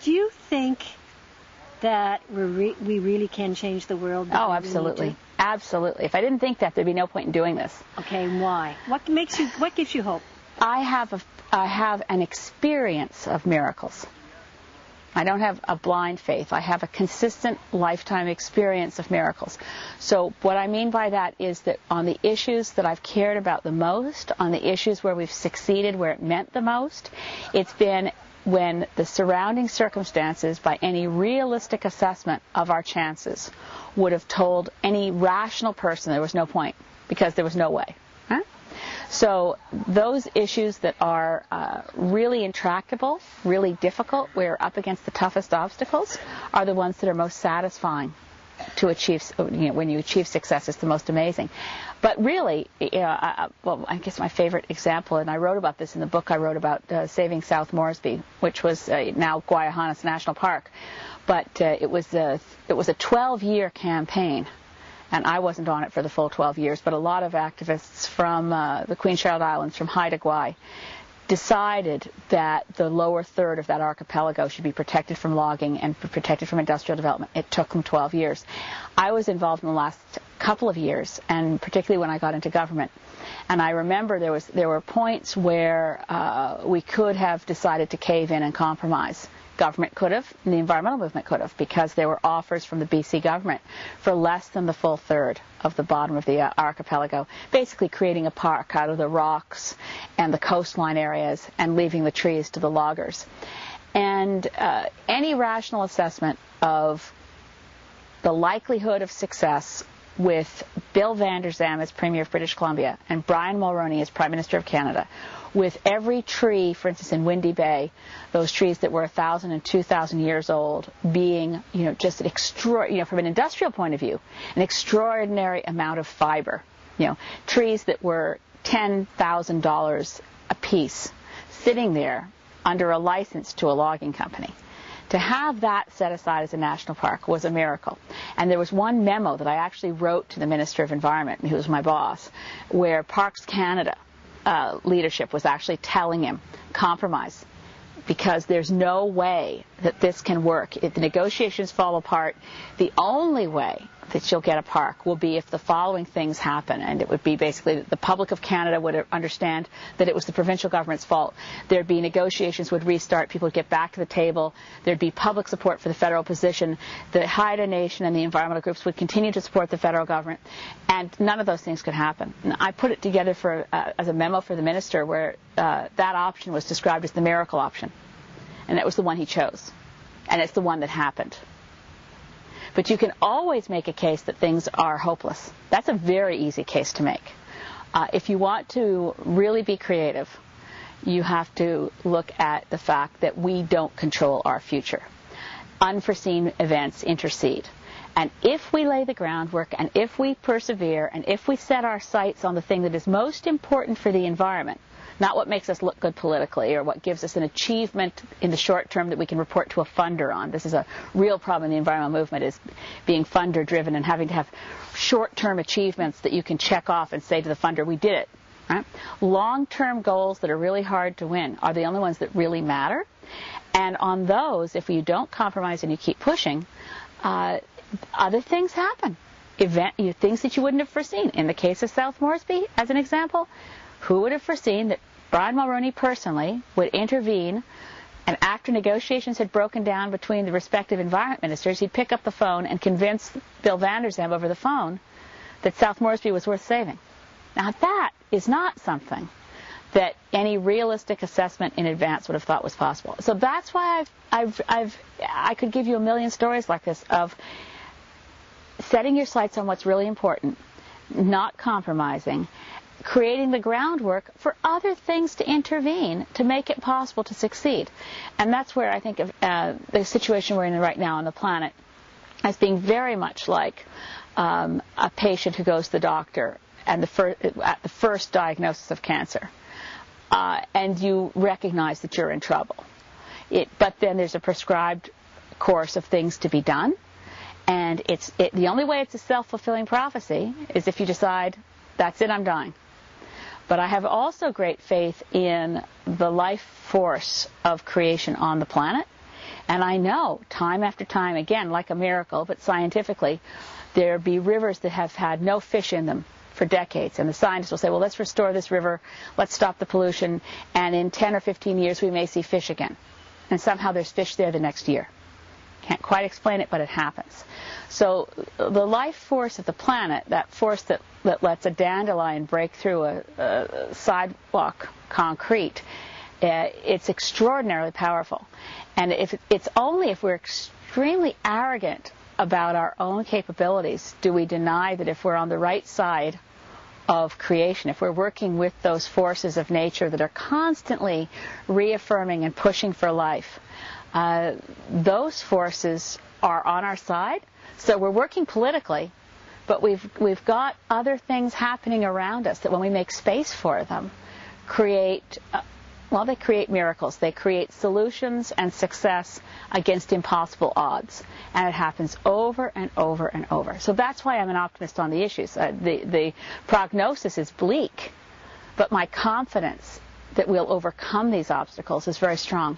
Do you think that we really can change the world? Oh, absolutely. Absolutely. If I didn't think that, there'd be no point in doing this. Okay, why? What gives you hope? I have an experience of miracles. I don't have a blind faith. I have a consistent lifetime experience of miracles. So what I mean by that is that on the issues that I've cared about the most, on the issues where we've succeeded, where it meant the most, it's been when the surrounding circumstances, by any realistic assessment of our chances, would have told any rational person there was no point, because there was no way. So those issues that are really intractable, really difficult, where we're up against the toughest obstacles, are the ones that are most satisfying to achieve. When you achieve success, it's the most amazing. But really, well, I guess my favorite example, and I wrote about this in the book I wrote about saving South Moresby, which was now Guayahanas National Park. But it was a 12-year campaign. And I wasn't on it for the full 12 years, but a lot of activists from the Queen Charlotte Islands, from Haida Gwaii, decided that the lower third of that archipelago should be protected from logging and protected from industrial development. It took them 12 years. I was involved in the last couple of years, and particularly when I got into government. And I remember there were points where we could have decided to cave in and compromise. Government could have, and the environmental movement could have, because there were offers from the BC government for less than the full third of the bottom of the archipelago, basically creating a park out of the rocks and the coastline areas and leaving the trees to the loggers. And any rational assessment of the likelihood of success with Bill Vander Zalm as Premier of British Columbia and Brian Mulroney as Prime Minister of Canada, with every tree, for instance, in Windy Bay, those trees that were 1,000 and 2,000 years old, being, just an from an industrial point of view, an extraordinary amount of fiber. Trees that were $10,000 a piece, sitting there under a license to a logging company. To have that set aside as a national park was a miracle. And there was one memo that I actually wrote to the Minister of Environment, who was my boss, where Parks Canada leadership was actually telling him, compromise, because there's no way that this can work. If the negotiations fall apart, the only way that you'll get a park will be if the following things happen. And it would be basically that the public of Canada would understand that it was the provincial government's fault. There'd be negotiations would restart. People would get back to the table. There'd be public support for the federal position. The Haida Nation and the environmental groups would continue to support the federal government. And none of those things could happen. And I put it together as a memo for the minister where that option was described as the miracle option. And that was the one he chose. And it's the one that happened. But you can always make a case that things are hopeless. That's a very easy case to make. If you want to really be creative, you have to look at the fact that we don't control our future. Unforeseen events intercede. And if we lay the groundwork, and if we persevere, and if we set our sights on the thing that is most important for the environment, not what makes us look good politically or what gives us an achievement in the short term that we can report to a funder on. This is a real problem in the environmental movement, is being funder driven and having to have short-term achievements that you can check off and say to the funder, we did it. Right? Long-term goals that are really hard to win are the only ones that really matter. And on those, if you don't compromise and you keep pushing, other things happen. Things that you wouldn't have foreseen. In the case of South Moresby, as an example, who would have foreseen that Brian Mulroney personally would intervene, and after negotiations had broken down between the respective environment ministers, he'd pick up the phone and convince Bill Vander Zalm over the phone that South Moresby was worth saving. Now that is not something that any realistic assessment in advance would have thought was possible. So that's why I could give you a million stories like this of setting your sights on what's really important, not compromising, creating the groundwork for other things to intervene to make it possible to succeed. And that's where I think of the situation we're in right now on the planet as being very much like a patient who goes to the doctor and at the first diagnosis of cancer. And you recognize that you're in trouble. But then there's a prescribed course of things to be done. And the only way it's a self-fulfilling prophecy is if you decide, that's it, I'm dying. But I have also great faith in the life force of creation on the planet. And I know, time after time, again, like a miracle, but scientifically, there be rivers that have had no fish in them for decades. And the scientists will say, well, let's restore this river, let's stop the pollution, and in 10 or 15 years we may see fish again. And somehow there's fish there the next year. Can't quite explain it, but it happens. So the life force of the planet, that force that lets a dandelion break through a sidewalk concrete, it's extraordinarily powerful. And it's only if we're extremely arrogant about our own capabilities do we deny that if we're on the right side of creation, if we're working with those forces of nature that are constantly reaffirming and pushing for life, those forces are on our side. So we're working politically, but we've got other things happening around us that when we make space for them, create they create miracles. They create solutions and success against impossible odds. And it happens over and over and over. So that's why I'm an optimist on the issues. The prognosis is bleak, but my confidence that we'll overcome these obstacles is very strong.